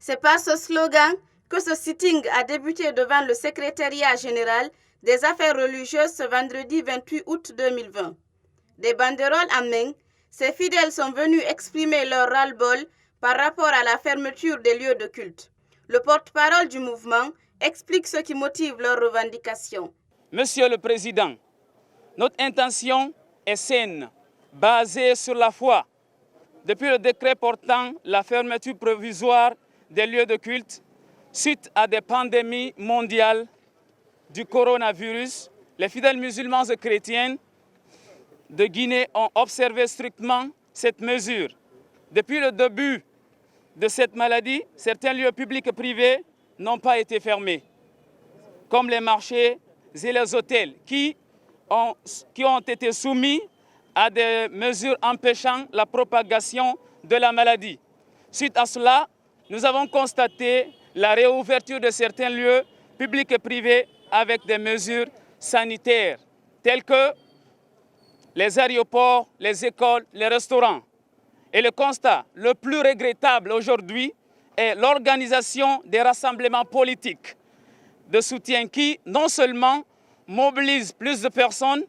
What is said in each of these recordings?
C'est par ce slogan que ce sitting a débuté devant le secrétariat général des affaires religieuses ce vendredi 28 août 2020. Des banderoles en main, ces fidèles sont venus exprimer leur ras-le-bol par rapport à la fermeture des lieux de culte. Le porte-parole du mouvement explique ce qui motive leurs revendications. Monsieur le Président, notre intention est saine, basée sur la foi. Depuis le décret portant la fermeture provisoire des lieux de culte, suite à des pandémies mondiales du coronavirus, les fidèles musulmans et chrétiens de Guinée ont observé strictement cette mesure. Depuis le début de cette maladie, certains lieux publics et privés n'ont pas été fermés, comme les marchés et les hôtels, qui ont été soumis à des mesures empêchant la propagation de la maladie. Suite à cela, nous avons constaté la réouverture de certains lieux publics et privés avec des mesures sanitaires, telles que les aéroports, les écoles, les restaurants. Et le constat le plus regrettable aujourd'hui est l'organisation des rassemblements politiques de soutien qui, non seulement mobilisent plus de personnes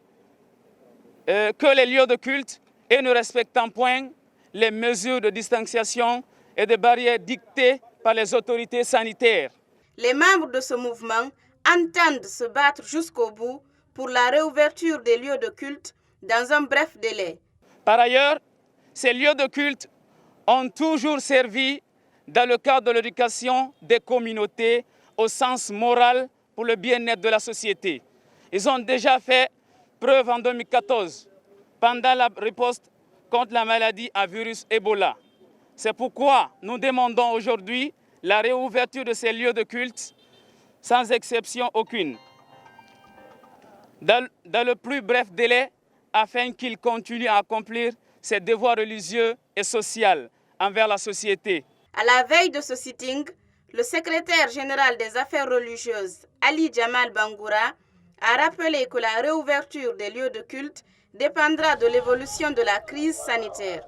que les lieux de culte et ne respectant point les mesures de distanciation et de barrières dictées par les autorités sanitaires. Les membres de ce mouvement entendent se battre jusqu'au bout pour la réouverture des lieux de culte dans un bref délai. Par ailleurs, ces lieux de culte ont toujours servi dans le cadre de l'éducation des communautés au sens moral pour le bien-être de la société. Ils ont déjà fait preuve en 2014 pendant la riposte contre la maladie à virus Ebola. C'est pourquoi nous demandons aujourd'hui la réouverture de ces lieux de culte sans exception aucune, dans le plus bref délai, afin qu'ils continuent à accomplir ses devoirs religieux et sociaux envers la société. À la veille de ce sitting, le secrétaire général des affaires religieuses, Ali Jamal Bangoura, a rappelé que la réouverture des lieux de culte dépendra de l'évolution de la crise sanitaire.